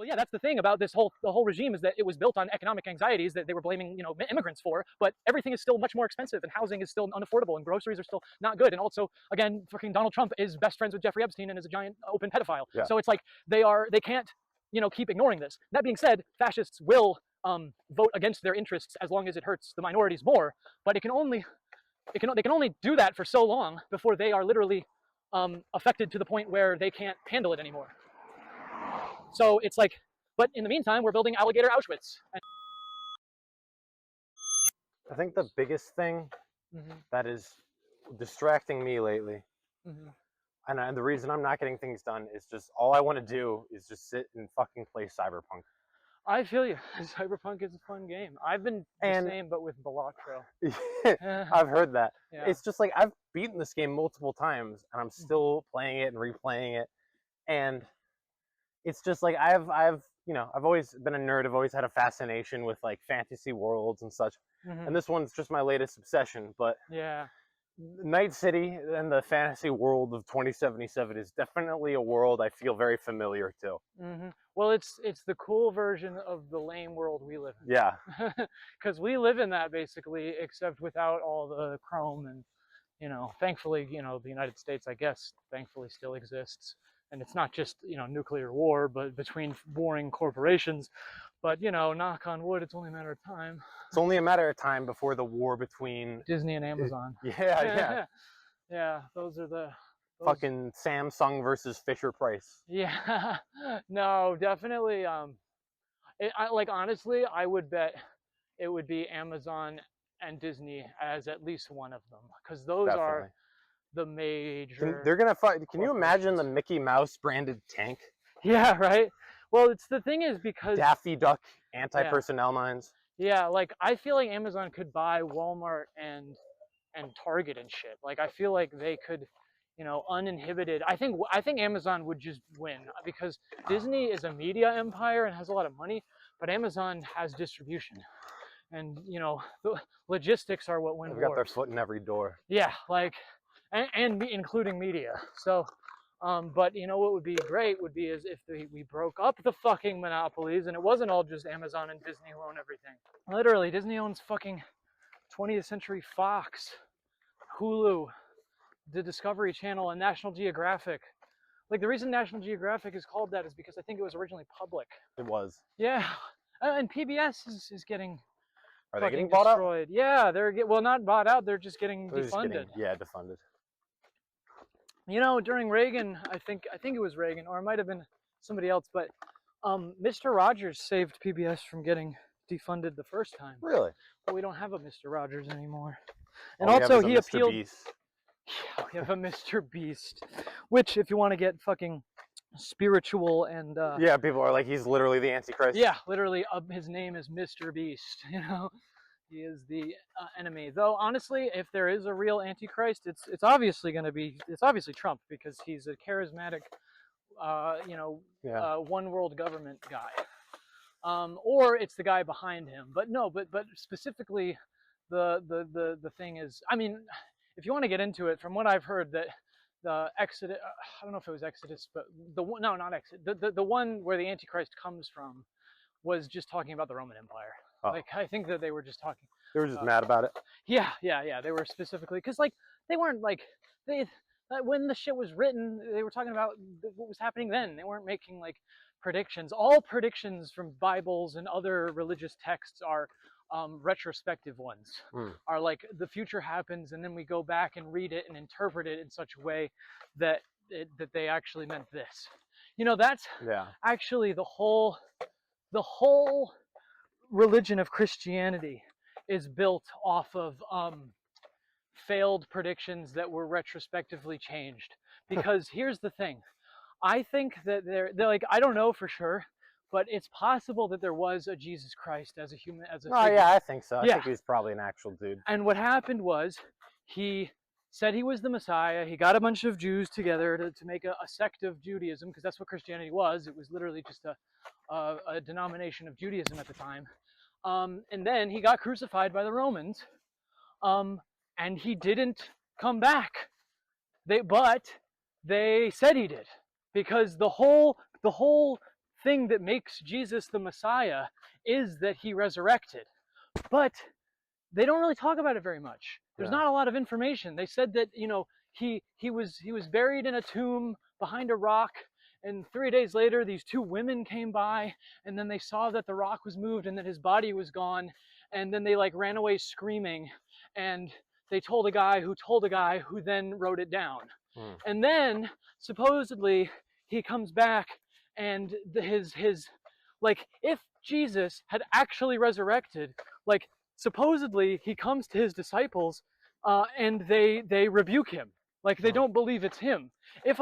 Well, yeah, that's the thing about the whole regime is that it was built on economic anxieties that they were blaming, immigrants for. But everything is still much more expensive, and housing is still unaffordable, and groceries are still not good. And also, again, fucking Donald Trump is best friends with Jeffrey Epstein and is a giant open pedophile. Yeah. So it's like they can't, keep ignoring this. That being said, fascists will vote against their interests as long as it hurts the minorities more. But they can only do that for so long before they are literally affected to the point where they can't handle it anymore. So it's like, but in the meantime, we're building alligator Auschwitz. I think the biggest thing that is distracting me lately, and the reason I'm not getting things done is just all I want to do is just sit and fucking play Cyberpunk. I feel you. Cyberpunk is a fun game. I've been the same, but with Balatro. I've heard that. Yeah. It's just like I've beaten this game multiple times, and I'm still playing it and replaying it, and it's just like I've always been a nerd. I've always had a fascination with like fantasy worlds and such, and this one's just my latest obsession. But yeah, Night City and the fantasy world of 2077 is definitely a world I feel very familiar to. Well, it's the cool version of the lame world we live in. Yeah. Because we live in that basically, except without all the chrome and, thankfully, the United States, I guess, thankfully still exists. And it's not just, nuclear war, but between warring corporations. But, knock on wood, it's only a matter of time. It's only a matter of time before the war between Disney and Amazon. Yeah. Yeah, those are the... Fucking Samsung versus Fisher Price. Yeah, no, definitely. Honestly, I would bet it would be Amazon and Disney as at least one of them, because those are the major. They're gonna fight. Can you imagine the Mickey Mouse branded tank? Yeah, right. Well, it's the thing is because Daffy Duck anti-personnel mines. Yeah, like I feel like Amazon could buy Walmart and Target and shit. Like I feel like they could. Uninhibited. I think Amazon would just win because Disney is a media empire and has a lot of money, but Amazon has distribution, and the logistics are what win wars. They've got their foot in every door. Yeah, like, and including media. So, but what would be great would be is if we broke up the fucking monopolies and it wasn't all just Amazon and Disney who own everything. Literally, Disney owns fucking 20th Century Fox, Hulu, the Discovery Channel, and National Geographic. Like the reason National Geographic is called that is because I think it was originally public. It was. Yeah, and PBS is getting. Are they getting bought destroyed? Out? Yeah, they're not bought out. They're just getting defunded. Defunded. During Reagan, I think it was Reagan, or it might have been somebody else, but Mr. Rogers saved PBS from getting defunded the first time. Really? But we don't have a Mr. Rogers anymore. And also, he appealed. Yeah, we have a Mr. Beast, which, if you want to get fucking spiritual and yeah, people are like, he's literally the Antichrist. Yeah, literally, his name is Mr. Beast. He is the enemy. Though honestly, if there is a real Antichrist, it's obviously Trump, because he's a charismatic, one world government guy, or it's the guy behind him. But no, but specifically, the thing is, I mean. If you want to get into it, from what I've heard, that the Exodus, I don't know if it was Exodus, but not Exodus, the one where the Antichrist comes from was just talking about the Roman Empire. Oh. Like, I think that they were just talking. They were just mad about it. Yeah. They were specifically, because like, they weren't like, when the shit was written, they were talking about what was happening then. They weren't making like predictions. All predictions from Bibles and other religious texts are retrospective ones. Are like the future happens and then we go back and read it and interpret it in such a way that they actually meant this. That's actually the whole religion of Christianity is built off of failed predictions that were retrospectively changed. Because here's the thing, I think that they're like, I don't know for sure, but it's possible that there was a Jesus Christ as a human, as a figure. Yeah, I think so. I think he's probably an actual dude. And what happened was, he said he was the Messiah. He got a bunch of Jews together to make a sect of Judaism, because that's what Christianity was. It was literally just a denomination of Judaism at the time. And then he got crucified by the Romans, and he didn't come back. But they said he did, because the whole thing that makes Jesus the Messiah is that he resurrected. But they don't really talk about it very much. There's not a lot of information. They said that, you know, he was buried in a tomb behind a rock, and 3 days later these two women came by, and then they saw that the rock was moved and that his body was gone, and then they like ran away screaming, and they told a guy who then wrote it down. And then supposedly he comes back, and his like, if Jesus had actually resurrected, like, supposedly he comes to his disciples, and they rebuke him, like they don't believe it's him. If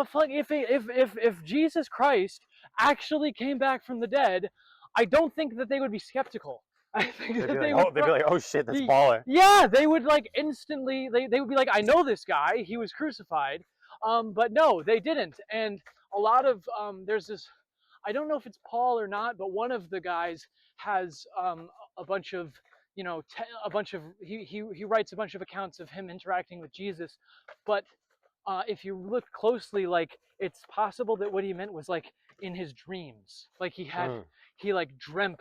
Jesus Christ actually came back from the dead, I don't think that they would be skeptical. I think that they'd be like, oh shit, that's baller. Yeah, they would like instantly. They would be like, I know this guy. He was crucified. But no, they didn't. And a lot of there's this. I don't know if it's Paul or not, but one of the guys has a bunch of, you know, he writes a bunch of accounts of him interacting with Jesus. But if you look closely, like, it's possible that what he meant was like in his dreams, like he like dreamt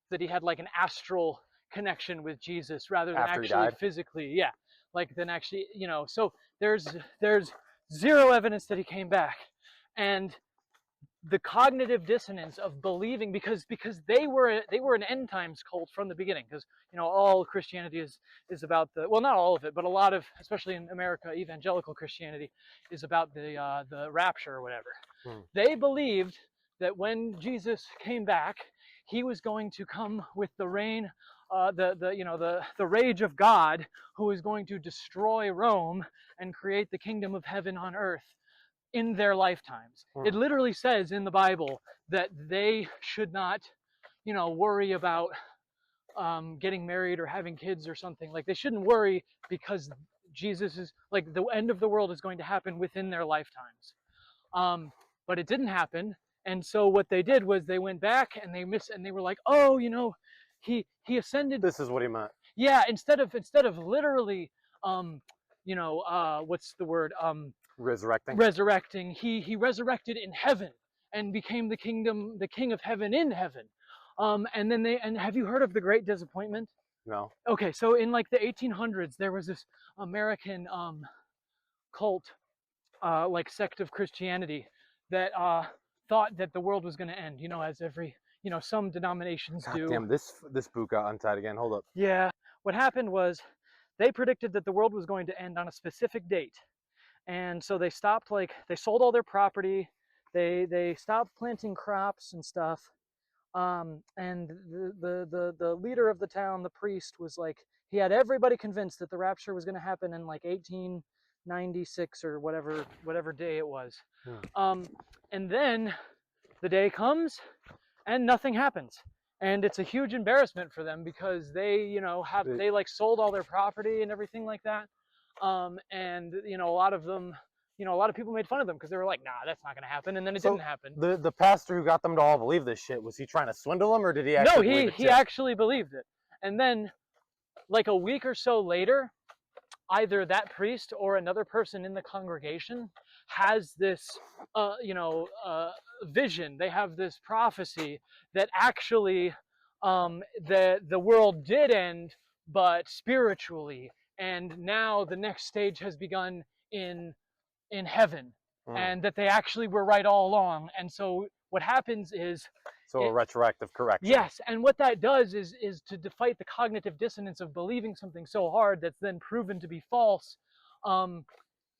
that he had like an astral connection with Jesus rather than After he actually died? physically, yeah, like than actually, you know. So there's zero evidence that he came back. And the cognitive dissonance of believing, because they were an end times cult from the beginning, because, you know, all Christianity is about the, well, not all of it, but a lot of, especially in America, evangelical Christianity is about the rapture or whatever. They believed that when Jesus came back, he was going to come with the reign, the rage of God, who is going to destroy Rome and create the kingdom of heaven on earth in their lifetimes. It literally says in the Bible that they should not, you know, worry about getting married or having kids or something. Like, they shouldn't worry, because Jesus is like, the end of the world is going to happen within their lifetimes. But it didn't happen. And so what they did was they went back and they were like, oh, you know, he ascended. This is what he meant. Yeah, instead of literally, what's the word? Resurrecting. He resurrected in heaven and became the king of heaven in heaven. And have you heard of the Great Disappointment? No. Okay, so in like the 1800s, there was this American cult, like sect of Christianity, that thought that the world was going to end, you know, as every, you know, some denominations do. Damn, this boot got untied again. Hold up. Yeah, what happened was they predicted that the world was going to end on a specific date. And so they stopped, like, they sold all their property, they stopped planting crops and stuff. And the leader of the town, the priest, was like, he had everybody convinced that the rapture was going to happen in like 1896 or whatever day it was. And then the day comes and nothing happens. And it's a huge embarrassment for them, because they, you know, they like sold all their property and everything like that. And, you know, a lot of them, you know, a lot of people made fun of them because they were like, nah, that's not going to happen. And then it didn't happen. The pastor who got them to all believe this shit, was he trying to swindle them, or did he actually believe it too? No, he actually believed it. And then like a week or so later, either that priest or another person in the congregation has this, vision. They have this prophecy that actually the world did end, but spiritually. And now the next stage has begun in heaven, and that they actually were right all along. And so what happens is, a retroactive correction. Yes, and what that does is to fight the cognitive dissonance of believing something so hard that's then proven to be false.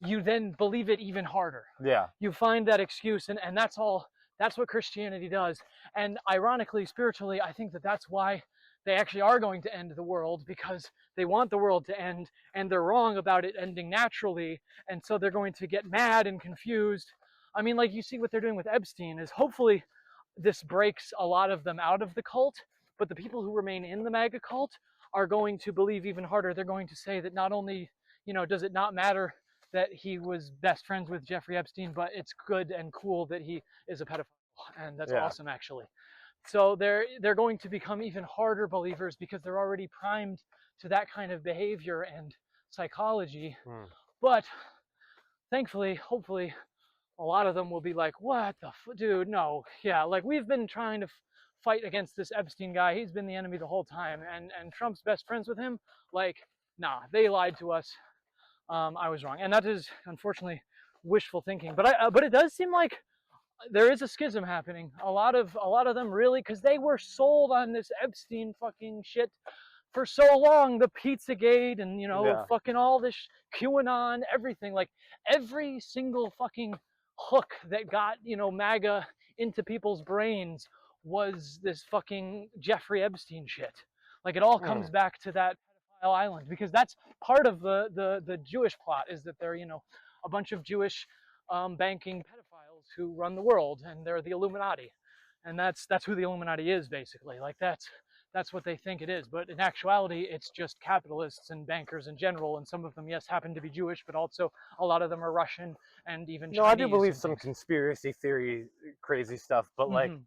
You then believe it even harder. Yeah. You find that excuse, and that's all. That's what Christianity does. And ironically, spiritually, I think that that's why they actually are going to end the world, because they want the world to end, and they're wrong about it ending naturally. And so they're going to get mad and confused. I mean, like, you see what they're doing with Epstein is, hopefully this breaks a lot of them out of the cult, but the people who remain in the MAGA cult are going to believe even harder. They're going to say that not only, you know, does it not matter that he was best friends with Jeffrey Epstein, but it's good and cool that he is a pedophile. And that's awesome, actually. So they're going to become even harder believers, because they're already primed to that kind of behavior and psychology. But thankfully, hopefully, a lot of them will be like, "What the dude? No, yeah, like we've been trying to fight against this Epstein guy. He's been the enemy the whole time, and Trump's best friends with him. Like, nah, they lied to us. I was wrong, and that is unfortunately wishful thinking. But it does seem like there is a schism happening. A lot of them really, because they were sold on this Epstein fucking shit for so long, the Pizzagate and Yeah. fucking all this QAnon, everything, like every single fucking hook that got MAGA into people's brains was this fucking Jeffrey Epstein shit. Like it all comes back to that pedophile island, because that's part of the Jewish plot, is that they're a bunch of Jewish banking pedophiles who run the world, and they're the Illuminati, and that's who the Illuminati is basically. Like that's what they think it is, but in actuality it's just capitalists and bankers in general, and some of them, yes, happen to be Jewish, but also a lot of them are Russian and even No, Chinese. I do believe some conspiracy theory crazy stuff, but like Mm-hmm.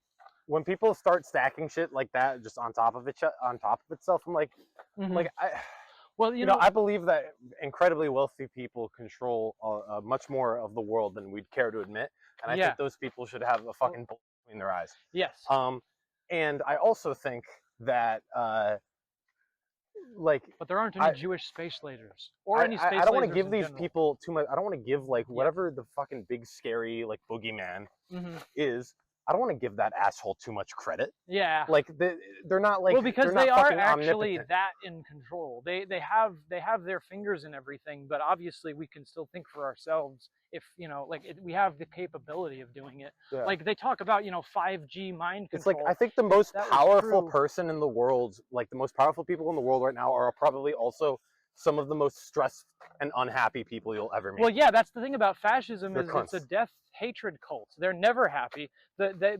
when people start stacking shit like that just on top of itself, I'm like, Mm-hmm. like Well, I believe that incredibly wealthy people control much more of the world than we'd care to admit, and I yeah, think those people should have a fucking bullet between their eyes. yes, And I also think that like but there aren't any I Jewish space lasers or any space I don't want to lasers give in these general. people too much. I don't want to give like Yeah. whatever the fucking big scary like boogeyman Mm-hmm. is. I don't want to give that asshole too much credit. Yeah. Like they're not like, Well, because they're they not are fucking actually omnipotent. that in control. They have their fingers in everything, but obviously we can still think for ourselves if we have the capability of doing it. Yeah. Like they talk about 5G mind It's like control. I think the most that was powerful true. person in the world, like the most powerful people in the world right now, are probably also some of the most stressed and unhappy people you'll ever meet. Well, yeah, that's the thing about fascism, They're is it's a cunts. death hatred cult. They're never happy.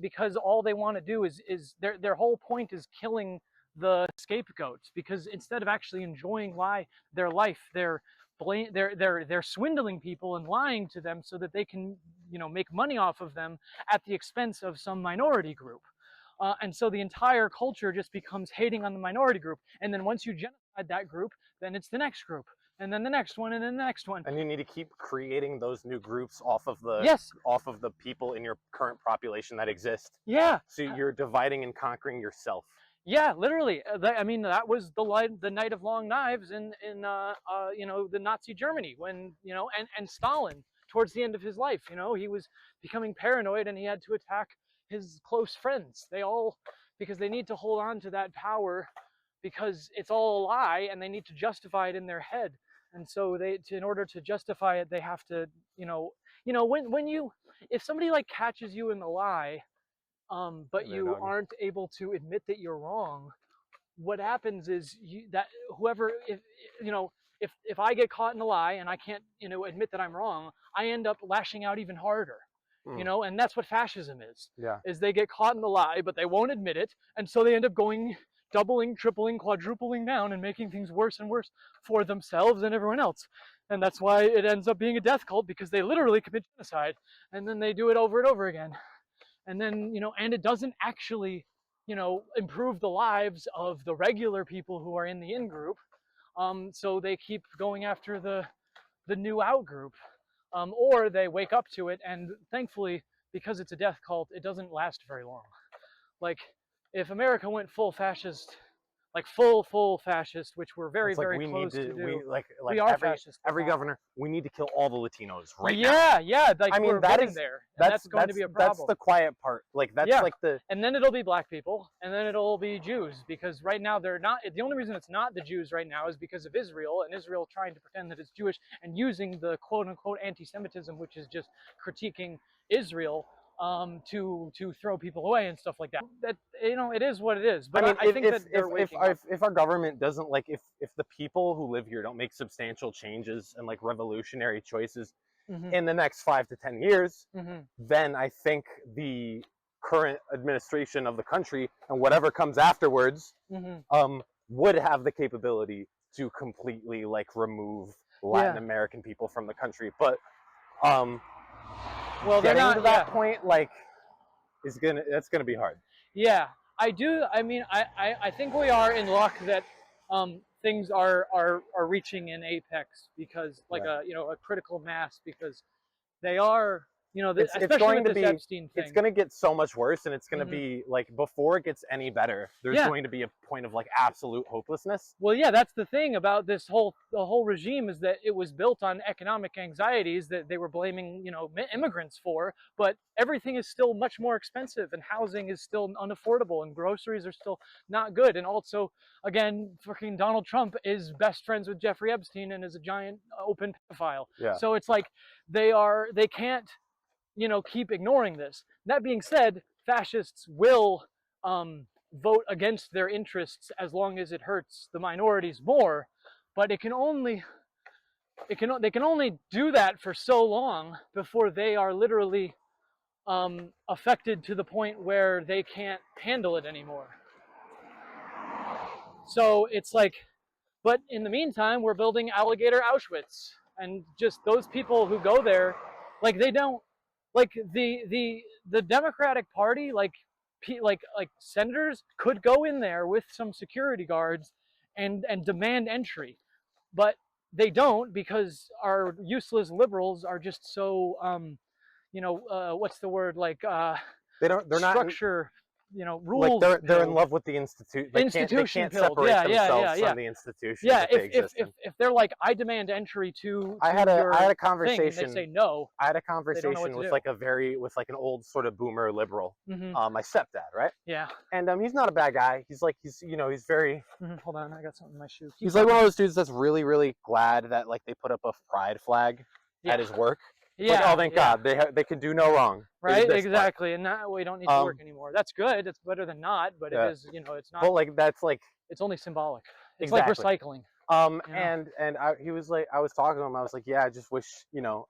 Because all they want to do is their whole point is killing the scapegoats, because instead of actually enjoying their life, they're swindling people and lying to them so that they can make money off of them at the expense of some minority group. And so the entire culture just becomes hating on the minority group, and then once you genocide that group, then it's the next group, and then the next one, and then the next one. And you need to keep creating those new groups off of Yes. the people in your current population that exist. Yeah. So you're dividing and conquering yourself. Yeah, literally. I mean, that was the Night of Long Knives in the Nazi Germany, when and Stalin towards the end of his life. He was becoming paranoid and he had to attack his close friends. Because they need to hold on to that power, because it's all a lie, and they need to justify it in their head. And so in order to justify it, they have to if somebody like catches you in the lie, but you aren't able to admit that you're wrong, what happens is that whoever, if I get caught in a lie and I can't admit that I'm wrong, I end up lashing out even harder. And that's what fascism is. Yeah. Is they get caught in the lie, but they won't admit it, and so they end up going doubling, tripling, quadrupling down and making things worse and worse for themselves and everyone else. And that's why it ends up being a death cult, because they literally commit genocide, and then they do it over and over again. And then and it doesn't actually improve the lives of the regular people who are in the in group. So they keep going after the new out group, or they wake up to it, and thankfully, because it's a death cult, it doesn't last very long. Like if America went full fascist, like full fascist, which we're very, like very close to do. We are every fascist. every governor, we need to kill all the Latinos right now. Yeah. Like, I mean, we're that getting is there. And that's going to be a problem. That's the quiet part. Like that's Yeah. like the And then it'll be black people, and then it'll be Jews, because right now they're not. The only reason it's not the Jews right now is because of Israel, and Israel trying to pretend that it's Jewish and using the quote unquote anti-Semitism, which is just critiquing Israel, to throw people away and stuff like that. That it is what it is. But I think that they're waking up. If our government doesn't like if the people who live here don't make substantial changes and like revolutionary choices in the next 5 to 10 years, then I think the current administration of the country and whatever comes afterwards would have the capability to completely like remove Latin American people from the country. But well, getting not, to that point, like, that's gonna be hard. Yeah, I do. I mean, I think we are in luck that things are reaching an apex, because like a critical mass, because they are it's especially going with to this be Epstein it's thing. going to get so much worse, and it's going to Mhm. be like before it gets any better. There's Yeah. going to be a point of like absolute hopelessness. Well, yeah, that's the thing about the whole regime is that it was built on economic anxieties that they were blaming, immigrants for, but everything is still much more expensive and housing is still unaffordable and groceries are still not good. And also, again, fucking Donald Trump is best friends with Jeffrey Epstein and is a giant open pedophile. Yeah. So it's like they can't, keep ignoring this. That being said, fascists will vote against their interests as long as it hurts the minorities more, but they can only do that for so long before they are literally affected to the point where they can't handle it anymore. So it's like, but in the meantime, we're building alligator Auschwitz, and just those people who go there, like they don't, like the Democratic Party, like senators could go in there with some security guards and demand entry, but they don't because our useless liberals are just so what's the word, like They're not structure, like rules they're in pilled. love with the institute. They Institution can't pilled. separate Yeah, yeah, themselves yeah, yeah. from the institutions Yeah, that they exist in. if they're like, I demand entry to I had your a thing, and conversation. they say no, I had a they don't know what conversation to with do. like an old sort of boomer liberal, Hmm. my stepdad, right? Yeah. And he's not a bad guy. He's he's very. Hold on, I got something in my shoe. He's like one of those dudes that's really really glad that like they put up a pride flag Yeah. at his work. Yeah. Like, oh, thank God, they could do no wrong. Right. Exactly. And now we don't need to work anymore. That's good. It's better than not. But Yeah. it is, it's not. Well, like that's like. It's only symbolic. It's Exactly. like recycling. He was like, I was talking to him. I was like, yeah, I just wish,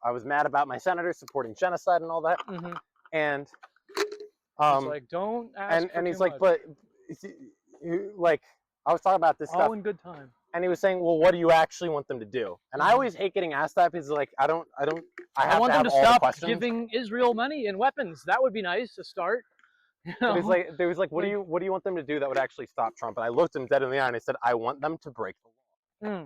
I was mad about my senator supporting genocide and all that. Mm-hmm. And it's like, don't ask and he's too like, much. but like I was talking about this all stuff in good time. and he was saying, well, what do you actually want them to do? And I always hate getting asked that because like I want them to all the stop questions. giving Israel money and weapons. That would be nice to start. But there was like, what do you want them to do that would actually stop Trump? And I looked him dead in the eye and I said, I want them to break the law.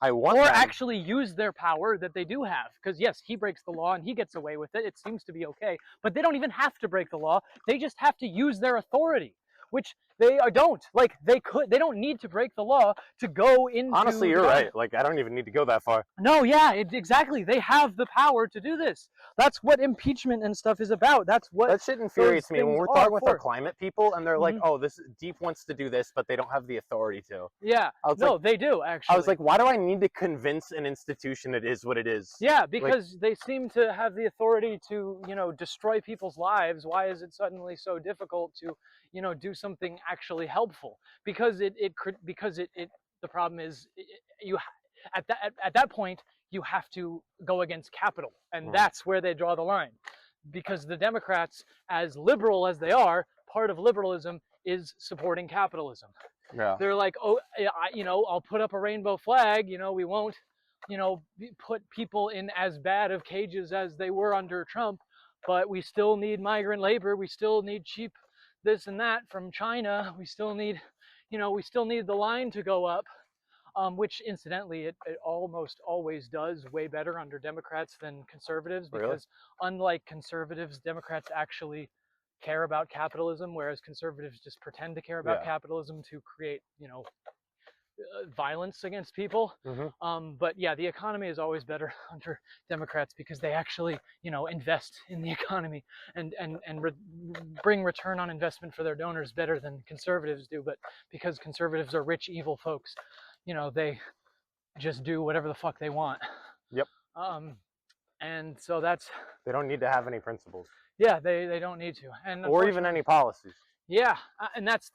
I want them actually use their power that they do have. Because yes, he breaks the law and he gets away with it. It seems to be okay. But they don't even have to break the law. They just have to use their authority, which they don't. Like they don't need to break the law to go into. Honestly, you're right. Like I don't even need to go that far. No, yeah, exactly. They have the power to do this. That's what impeachment and stuff is about. That's what that shit infuriates me when we're talking with our climate people and they're like, "Oh, this Deep wants to do this, but they don't have the authority to." Yeah, no, they do actually. I was like, "Why do I need to convince an institution it is what it is?" Yeah, because they seem to have the authority to, destroy people's lives. Why is it suddenly so difficult to, do something actually helpful? Because the problem is you at that point you have to go against capital, and that's where they draw the line. Because the Democrats, as liberal as they are, part of liberalism is supporting capitalism. Yeah. They're like, oh, I'll put up a rainbow flag. We won't, put people in as bad of cages as they were under Trump, but we still need migrant labor. We still need cheap this and that from China. We still need, the line to go up. Which incidentally, it almost always does way better under Democrats than conservatives, because unlike conservatives, Democrats actually care about capitalism, whereas conservatives just pretend to care about capitalism to create, violence against people. But yeah, the economy is always better under Democrats because they actually, invest in the economy and bring return on investment for their donors better than conservatives do. But because conservatives are rich, evil folks, they just do whatever the fuck they want. Yep. And so they don't need to have any principles. Yeah, they don't need to, and or even any policies. Yeah, and that's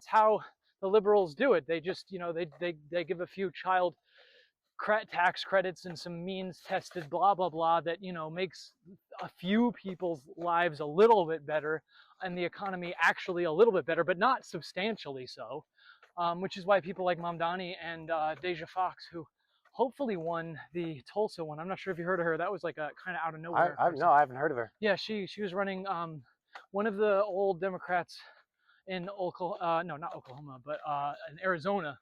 how the liberals do it. They just, they give a few child tax credits and some means tested blah blah blah that makes a few people's lives a little bit better and the economy actually a little bit better, but not substantially so. Which is why people like Mamdani and Deja Fox, who hopefully won the Tulsa one. I'm not sure if you heard of her. That was like a kind of out of nowhere. No, I haven't heard of her. Yeah, she was running one of the old Democrats in Oklahoma. No, not Oklahoma, but in Arizona.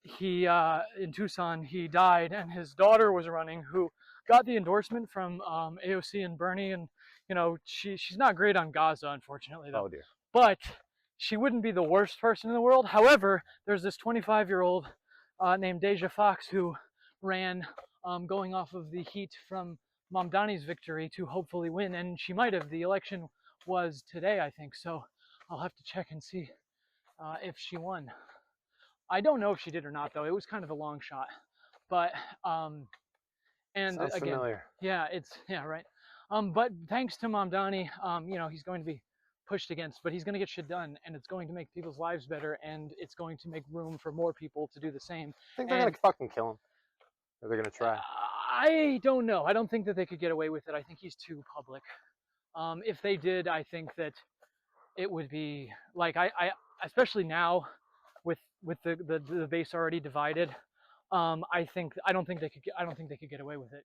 He in Tucson, he died, and his daughter was running, who got the endorsement from AOC and Bernie, and she's not great on Gaza, unfortunately, though. Oh dear. But she wouldn't be the worst person in the world. However, there's this 25-year-old named Deja Fox who ran, going off of the heat from Mamdani's victory to hopefully win, and she might have. The election was today, I think, so I'll have to check and see if she won. I don't know if she did or not, though. It was kind of a long shot, but and Sounds again, familiar. yeah, right. But thanks to Mamdani, he's going to be pushed against, but he's going to get shit done, and it's going to make people's lives better, and it's going to make room for more people to do the same. I think they're gonna fucking kill him. Or they're gonna try. I don't know. I don't think that they could get away with it. I think he's too public. If they did, I think that it would be like I especially now with the base already divided. I don't think they could get away with it.